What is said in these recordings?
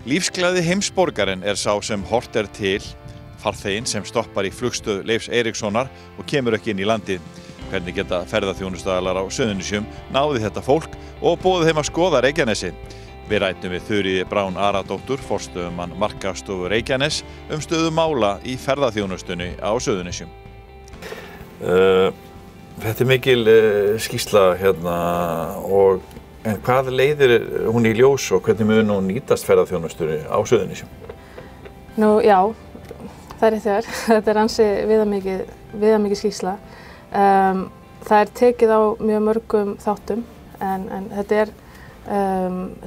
Lífsgleði heimsborgarinn sá sem hort til, farþeginn sem stoppar í flugstöð Leifs Eiríkssonar og kemur ekki inn í landið. Hvernig geta ferðaþjónustaðalar á Suðurnesjum náði þetta fólk og boðið þeim að skoða Reykjanesi. Við ræddum við Þuríði Brán Aradóttur, forstöðumann Markaðsstofu Reykjanes, stöðu mála í ferðaþjónustunni á Suðurnesjum. Þetta mikil skýrsla hérna en hvað leiðir hún í ljós og hvernig mun hún nýtast ferðaþjónustunni á Suðurnesjum? Nú já, það rétt hjá þér. Þetta ansi viðamikil skýrsla. Það tekið á mjög mörgum þáttum en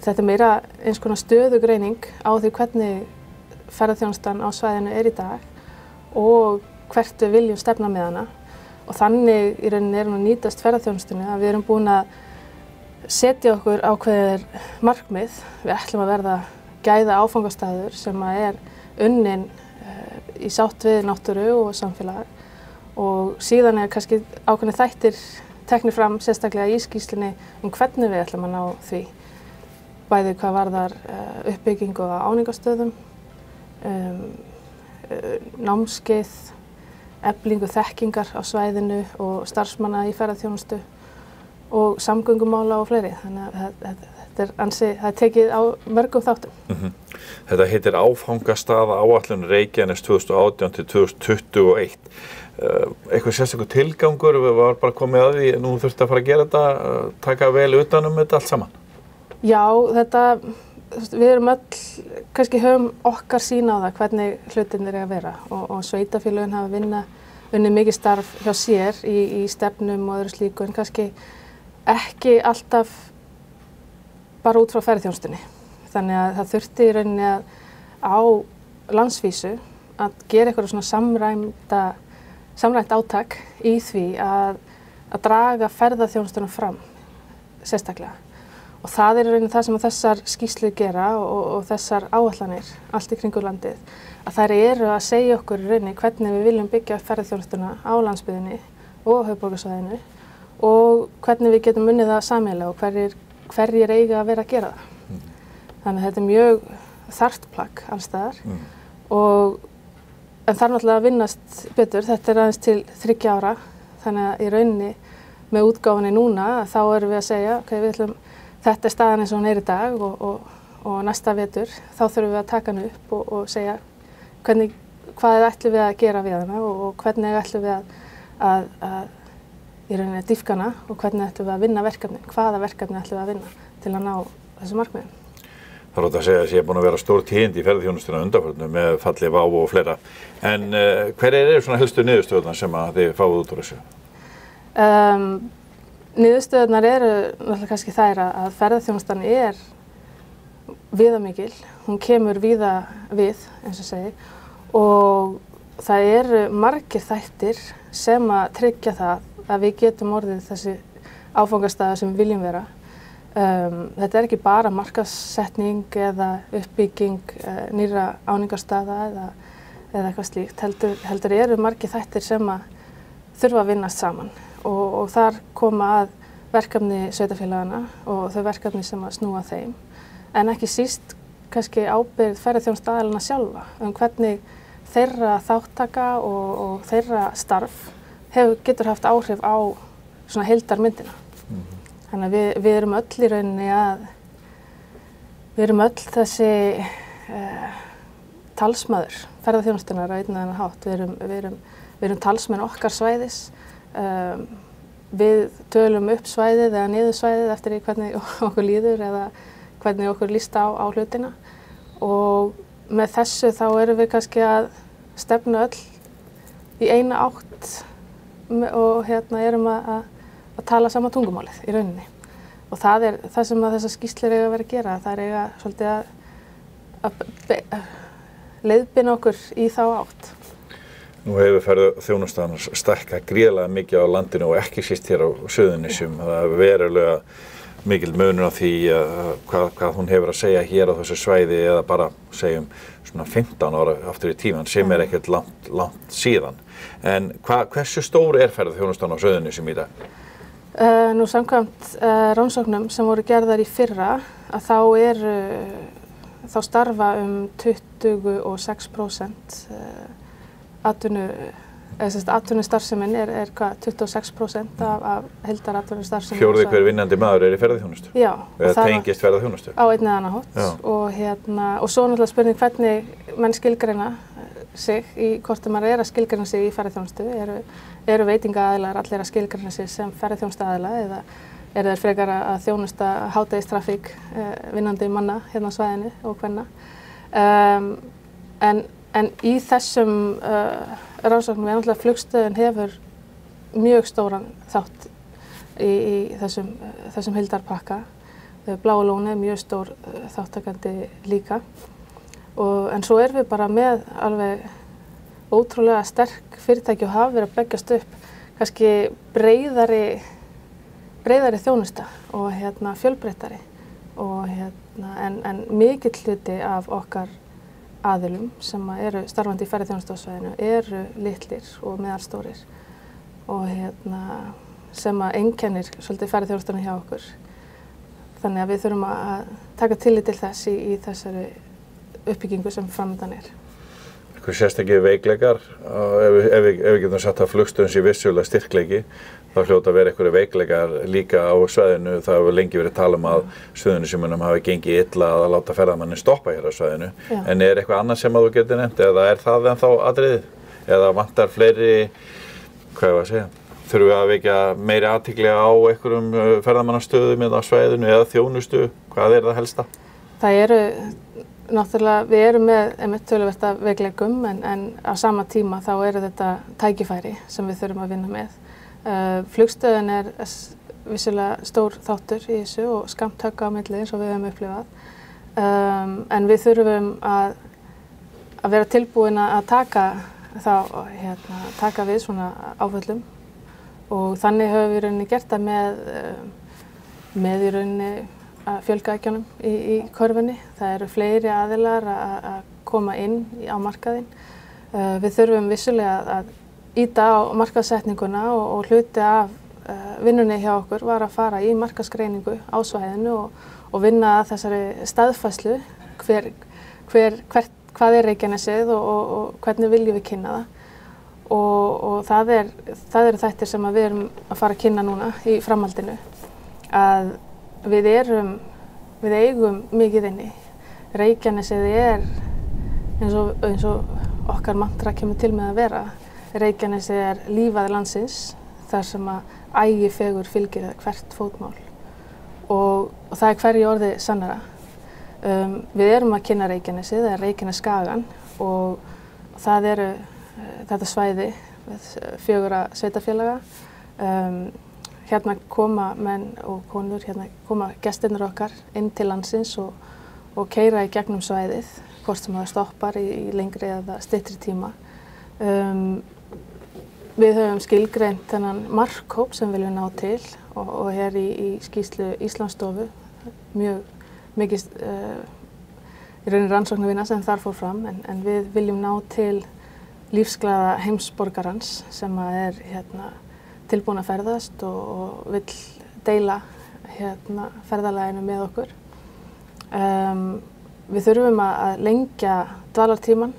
þetta meira eins konar stöðugreining á því hvernig ferðaþjónustan á svæðinu í dag og hvert við viljum stefna með hana. Og þannig í rauninni hún að nýtast ferðaþjónustunni að við erum búin að setja okkur ákveðið markmið. Við ætlum að verða gæða áfangastaður sem unnin í sátt við náttúru og samfélag. Og síðan kannski ákveðnir þættir teknir fram sérstaklega í skýrslunni hvernig við ætlum að ná því. Bæði hvað varðar uppbyggingu á áningastöðum, námskeið, eflingu þekkingar á svæðinu og starfsmanna í ferðaþjónustu og samgöngumála og fleiri. Þannig að þetta tekið á mörgum þáttum. Þetta heitir áfangastaða áætlun Reykjanes 2018 til 2021. Eitthvað sérstakur tilgangur, við var bara komið að því, nú þurfti að fara að gera þetta, taka vel utan þetta allt saman? Já, við erum kannski höfum okkar sýn á það hvernig hlutirnir að vera og sveitarfélögin hafa unnið mikið starf hjá sér í stefnum og öðru slíku en kannski ekki alltaf bara út frá ferðaþjónustunni. Þannig að það þurfti í rauninni á landsvísu að gera eitthvað svona samræmt átak í því að draga ferðaþjónustuna fram sérstaklega. Og það í rauninni það sem þessar skýrslur gera og þessar áætlanir allt í kringu landið, að þær eru að segja okkur í rauninni hvernig við viljum byggja ferðaþjónustuna á landsbyggðinni og höfuðborgarsvæðinu og hvernig við getum unnið það sameiginlega og hverjir eiga að vera að gera það. Þannig að þetta mjög þarft plagg alls staðar en þarf náttúrulega að vinnast betur. Þetta aðeins til 3 ára, þannig að í rauninni með útgáfunni núna þá erum við að segja þetta staðan eins og hún í dag og næsta vetur þá þurfum við að taka hana upp og segja hvað ætlum við að gera við hana og hvernig ætlum við að í rauninni að dýpka hana og hvernig ætlum við að vinna verkefnin, hvaða verkefni ætlum við að vinna til að ná þessu markmiðum. Það er ótt að segja að ég búin að vera stór tíðindi í ferðaþjónustunni undanförnu með falli WOW og fleira. En hverjar eru svona helstu niðurstöðurnar sem að þið fáið út úr þessu? Niðurstöðurnar eru náttúrulega kannski þær að ferðaþjónustan viðamikil. Hún kemur víða við, eins og segi, og það eru margir þættir sem að tryggja það að við getum orðið þessi áfangastaður sem við viljum vera. Þetta ekki bara markaðssetning eða uppbygging nýrra áningarstaða eða eitthvað slíkt, heldur eru margir þættir sem að þurfa að vinnast saman og þar koma að verkefni sveitarfélagana og þau verkefni sem að snúa þeim, en ekki síst kannski ábyrgð ferðaþjónustaðalanna sjálfa hvernig þeirra þáttaka og þeirra starf getur haft áhrif á svona heildarmyndina. Þannig að við erum öll í rauninni við erum öll þessi talsmaður ferðaþjónustunnar á einn eða annan hátt. Við erum talsmenn okkar svæðis. Við tölum upp svæðið eða niður svæðið eftir því hvernig okkur líður eða hvernig okkur líst á hlutina. Og með þessu þá erum við kannski að stefna öll í eina átt og erum að tala sama tungumálið í rauninni. Og það það sem þessar skýrslur eiga að vera að gera. Það eiga svolítið að leiðbeina okkur í þá átt. Nú hefur ferðaþjónustan stækkað gríðarlega mikið á landinu og ekki síst hér á Suðurnesjum. Það er verulega mikil munur á því hvað hún hefur að segja hér á þessu svæði eða bara segjum svona 15 ára aftur í tímann sem ekkert langt síðan. En hversu stór ferðaþjónustan á Suðurnesjum í dag? Nú samkvæmt rannsóknum sem voru gerðar í fyrra að þá þá starfa 26% atvinnustarfsemin hvað, 26% af heildaratvinnustarfsemin. Fjórði hver vinnandi maður í ferðaþjónustu? Já. Eða tengist ferðaþjónustu? Á einn eða annan hátt. Og svo náttúrulega spurning hvernig menn skilgreina sig hvort maður að skilgreina sig í ferðaþjónustu. Eru veitingaaðilar allir að skilgreina sig sem ferðaþjónustuaðila eða eru þeir frekar að þjónusta hádegistrafík vinnandi manna hérna á svæðinu og kvenna. En í þessum rannsóknum náttúrulega flugstöðin hefur mjög stóran þátt í þessum heildarpakka. Bláa lónið er mjög stór þáttakandi líka. En svo erum við bara með alveg ótrúlega sterk fyrirtæki og hafa verið að byggjast upp kannski breiðari þjónusta og fjölbreyttari. En mikill hluti af okkar aðilum sem eru starfandi í ferðaþjónustu á svæðinu eru litlir og meðalstórir og sem einkennir svolítið ferðaþjónustuna hjá okkur. Þannig að við þurfum að taka tillit til þess í þessari uppbyggingu sem framundan er. Einhver sérstakir veikleikar, ef við getum sagt að flugstöðin sé vissulega styrkleiki, þá hljóta að vera einhverjir veikleikar líka á svæðinu. Það hefur lengi verið tala að Suðurnesjum hafi gengið illa að láta ferðamannin stoppa hér á svæðinu. Já. En er eitthvað annað sem að þú getur nefnt, eða er það ennþá atriðið? Eða vantar fleiri, hvað ég var að segja, þurfum við að vekja meiri athygli á einhverjum ferðamannastöðum eða á svæðinu eða þjónustu? Hvað er það helsta? Það eru náttúrulega, við erum með töluvert af veikleikum en á sama tíma þá eru þetta tækifæri sem við þurfum að vinna með. Flugstöðin er vissulega stór þáttur í þessu og skammt högg á milli eins og við höfum upplifað. En við þurfum að vera tilbúin að taka við svona áföllum og þannig höfum við í rauninni gert það með í rauninni að fjölga ekkjunum í körfunni. Það eru fleiri aðilar að koma inn á markaðinn. Við þurfum vissulega að ýta á markaðssetninguna og hluti af vinnunni hjá okkur var að fara í markaðsgreiningu á svæðinu og vinna að þessari staðfærslu hvað er Reykjanesið og hvernig viljum við kynna það. Og það eru þættir sem við erum að fara að kynna núna í framhaldinu. Að við eigum mikið inni. Reykjanesið er eins og okkar mantra kemur til með að vera. Reykjanesið er lífæð landsins þar sem að ægifegur fylgir hvert fótmál og það er hverju orði sannara. Við erum að kynna Reykjanesið eða Reykjanesskagann og það eru þetta svæði með 4 sveitarfélaga. Hérna koma menn og konur, hérna koma gestirnir okkar inn til landsins og keyra í gegnum svæðið, hvort sem það stoppar í lengri eða styttri tíma. Við höfum skilgreint þennan markhóp sem viljum ná til og hér í skýrslu Íslandsstofu mjög mikið í rauninni rannsóknarvinna sem þar fór fram en við viljum ná til lífsglaða heimsborgarans sem er tilbúin að ferðast og vill deila ferðalaginu með okkur. Við þurfum að lengja dvalartíman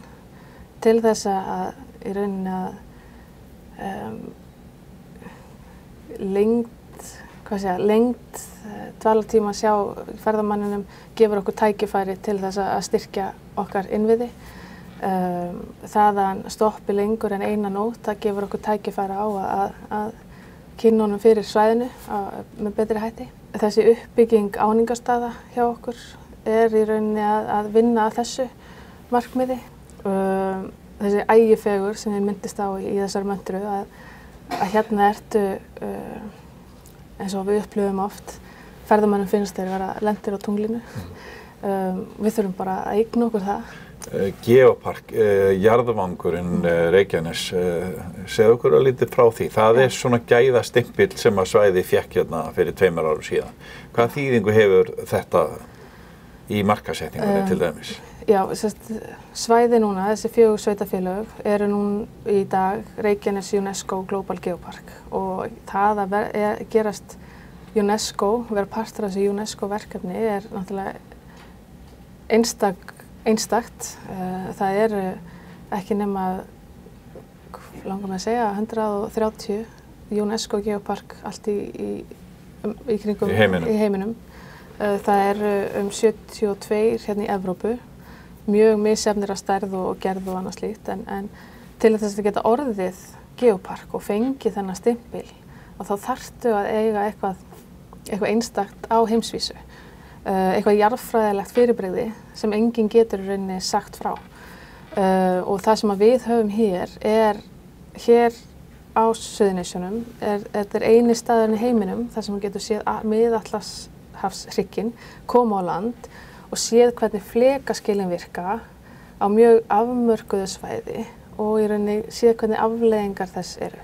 til þess að í rauninni að lengd dvalartíma sjá ferðamanninum gefur okkur tækifæri til þess að styrkja okkar innviði. Þaðan stoppi lengur en eina nótt, það gefur okkur tækifæri á að kynna honum fyrir svæðinu með betri hætti. Þessi uppbygging áningarstaða hjá okkur er í rauninni að vinna að þessu markmiði. Þessi ægifegur sem ég myndist á í þessari möntru að hérna ertu eins og við upplifum oft ferðamönnum finnst þeir vera lentir á tunglinu. Við þurfum bara að eigna okkur það. Geopark, jarðvangurinn Reykjanes, segðu okkur lítið frá því. Það er svona gæðastimpill sem að svæði fékk hérna fyrir 2 árum síðan. Hvaða þýðingu hefur þetta í markaðssetningunni til dæmis? Já, svæði núna, þessi 4 sveitarfélög, eru nú í dag Reykjanes UNESCO Global Geopark og það að gerast UNESCO, vera partur af þessu UNESCO verkefni er náttúrulega einstakt. Það eru ekki nema, langar mig að segja, 130 UNESCO geopark allt í kringum í heiminum. Það eru 72 hérna í Evrópu, mjög misjafnir að stærð og gerð og annað slíkt, en til þess að geta orðið geopark og fengið þennan stimpil, og þá þarftu að eiga eitthvað einstakt á heimsvísu, eitthvað jarðfræðilegt fyrirbrigði sem enginn getur í rauninni sagt frá. Og það sem við höfum hér á Suðurnesjunum, þetta eini staðurinn í heiminum þar sem maður getur séð Miðatlantshafshrygginn koma á land og séð hvernig flekaskilin virka á mjög afmörkuðu svæði og í rauninni séð hvernig afleiðingar þess eru.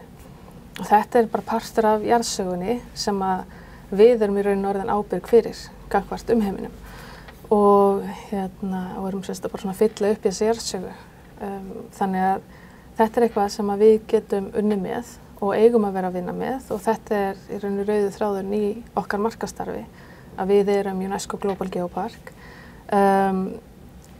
Og þetta bara partur af jarðsögunni sem við erum í rauninni orðin ábyrg fyrir gagnvart heiminum. Og erum bara svona að fylla upp í þessi jarðsögu. Þannig að þetta eitthvað sem við getum unnið með og eigum að vera að vinna með, og þetta í rauninni rauði þráðurinn í okkar markastarfi, að við erum UNESCO Global Geopark.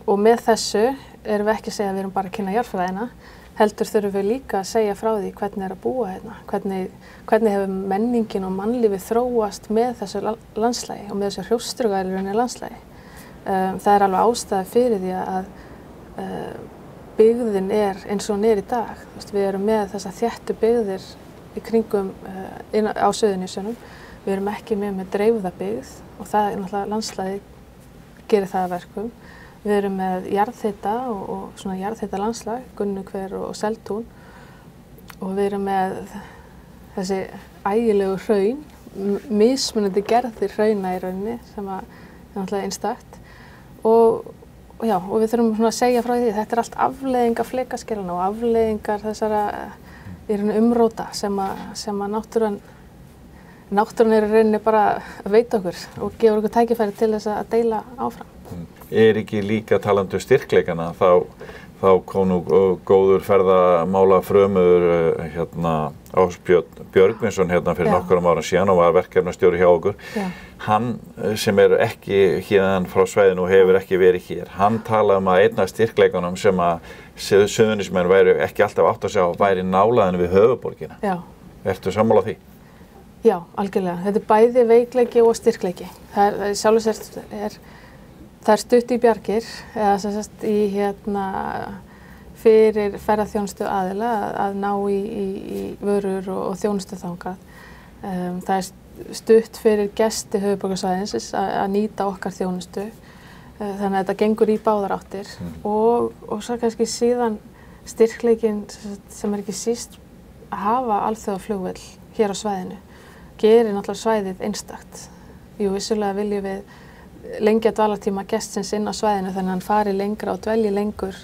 Og með þessu erum við ekki að segja að við erum bara að kynna jarðfræðina, heldur þurfum við líka að segja frá því hvernig að búa hérna, hvernig hefur menningin og mannlífið þróast með þessu landslagi og með þessu hrjóstruga í rauninni landslagi. Það alveg ástæða fyrir því að byggðin eins og hún í dag. Við erum með þessar þéttu byggðir í kringum á Suðurnesjunum. Við erum ekki með dreifða byggð og það náttúrulega landslagið gerir það að verkum. Við erum með jarðhita og svona jarðhita landslag, Gunnuhver og Seltún, og við erum með þessi ægilegu hraun, mismunandi gerðir hrauna í rauninni sem náttúrulega einstakt. Og við þurfum að segja frá því að þetta allt afleiðingar flekaskilana og afleiðingar þessara umróta sem náttúran í rauninni bara veit okkur og gefur okkur tækifæri til þess að deila áfram. Ekki líka talandi styrkleikana, þá kom nú góður ferðamála frömuður Ásbjörn Björgvinsson fyrir nokkrum árum síðan og var verkefnastjóri hjá okkur. Hann sem ekki hérna frá svæðinu og hefur ekki verið hér, hann talaði að einn af styrkleikunum sem að Suðurnesjamenn væru ekki alltaf átt að sjá væri nálæðinu við höfuðborgina. Já. Ertu sammála því? Já, algjörlega. Þetta bæði veikleiki og styrkleiki. Það stutt í bjargir, eða fyrir ferðaþjónustu aðila að ná í vörur og þjónustu þangað. Það stutt fyrir gesti höfuðborgarsvæðisins að nýta okkar þjónustu. Þannig að þetta gengur í báðar áttir. Og svo kannski síðan styrkleikin sem ekki síst að hafa alþjóðaflugvöll hér á svæðinu. Gerir náttúrulega svæðið einstakt. Jú, vissulega viljum við lengja dvalartíma gestsins inn á svæðinu þannig að hann fari lengra og dvelji lengur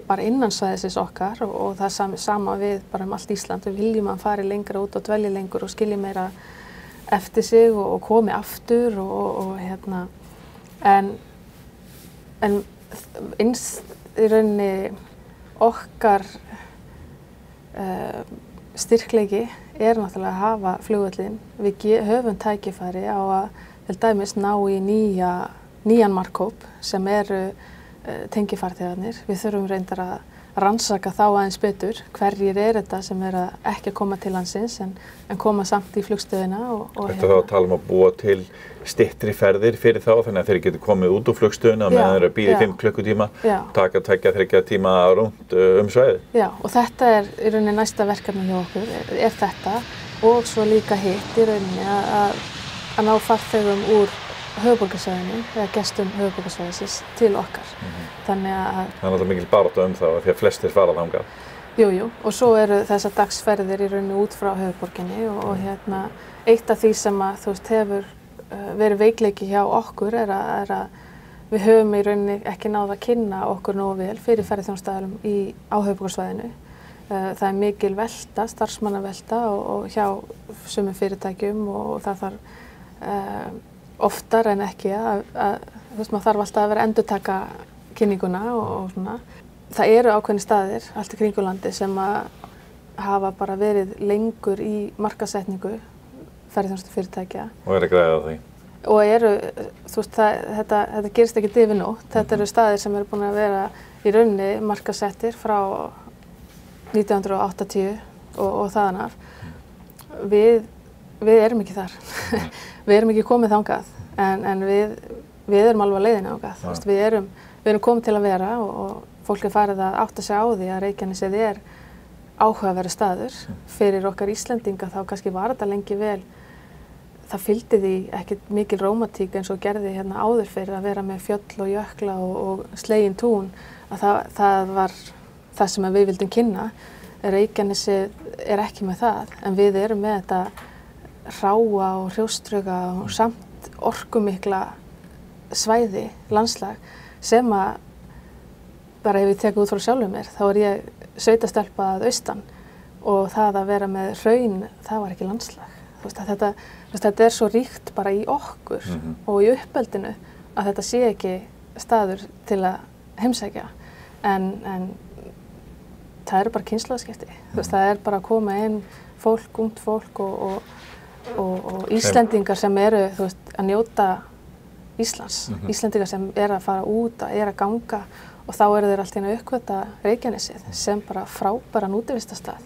bara innan svæðisins okkar og það sama við bara allt Ísland. Við viljum að hann fari lengra út og dvelji lengur og skilji meira eftir sig og komi aftur en innst í rauninni okkar styrkleiki náttúrulega að hafa flugvöllinn. Við höfum tækifæri á að til dæmis ná í nýjan markhóp sem eru tengifarþegarnir. Við þurfum reyndar að rannsaka þá aðeins betur hverjir þetta sem ekki að koma til landsins en koma samt í flugstöðina. Þetta þá að tala að búa til styttri ferðir fyrir þá þannig að þeir getur komið út úr flugstöðina meðan þeir bíða í 5 klukkutíma, taka 2-3 tíma rúnt svæðið. Já, og þetta í rauninni næsta verkefni hjá okkur, þetta og svo líka hitt í rauninni að ná farþegum úr höfuðborgarsvæðinu eða gestum höfuðborgarsvæðisins til okkar. Þannig að það er mikil barátta það því að flestir fara þangað. Jú, og svo eru þessar dagsferðir í rauninni út frá höfuðborginni og eitt af því sem hefur verið veikleiki hjá okkur að við höfum í rauninni ekki náð að kynna okkur nógu vel fyrir ferðaþjónustuaðilum á höfuðborgarsvæðinu. Það mikil velta, starfsmannavelta og hjá sumum fyrirtækjum og það þarf oftar en ekki maður þarf alltaf að vera að endurtaka kynninguna og svona. Það eru ákveðnir staðir allt í kringum landið sem hafa bara verið lengur í markaðssetningu ferðaþjónustufyrirtækja. Og að græða á því? og eru, þú veist, þetta gerist ekki yfir nótt. Þetta eru staðir sem eru búin að vera í rauninni markaðssettir frá 1980 og þaðan af. Við erum ekki þar. Við erum ekki komið þangað, en við erum alveg á leiðinni þangað. Þú veist, við erum komið til að vera og fólk er farið að átta sig á því að Reykjanesið er áhugaverður staður. Fyrir okkar Íslendinga þá kannski var þetta lengi vel, það fylgdi því ekkert mikil rómantík eins og gerði hérna áður fyrir að vera með fjöll og jökla og slegin tún, að það var það sem við vildum kynna. Reykjanesið er ekki með það, en við erum með þetta hráa og hrjóstruga og samt orkumikla svæði, landslag, sem að bara ef ég tek út frá sjálfum mér, þá er ég sveitastelpa að austan og það að vera með hraun, það var ekki landslag. Þú veist, þetta er svo ríkt bara í okkur og í uppeldinu að þetta sé ekki staður til að heimsækja, en það eru bara kynslóðaskipti. Þú veist, það er bara að koma inn fólk, ungt fólk og Íslendingar sem eru, þú veist, að njóta Íslands. Íslendingar sem er að fara út, er að ganga, og þá eru þeir allt í einu að uppgötva Reykjanesið sem bara frábæran útivistarstað.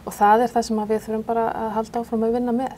Og það er það sem við þurfum bara að halda áfram að vinna með.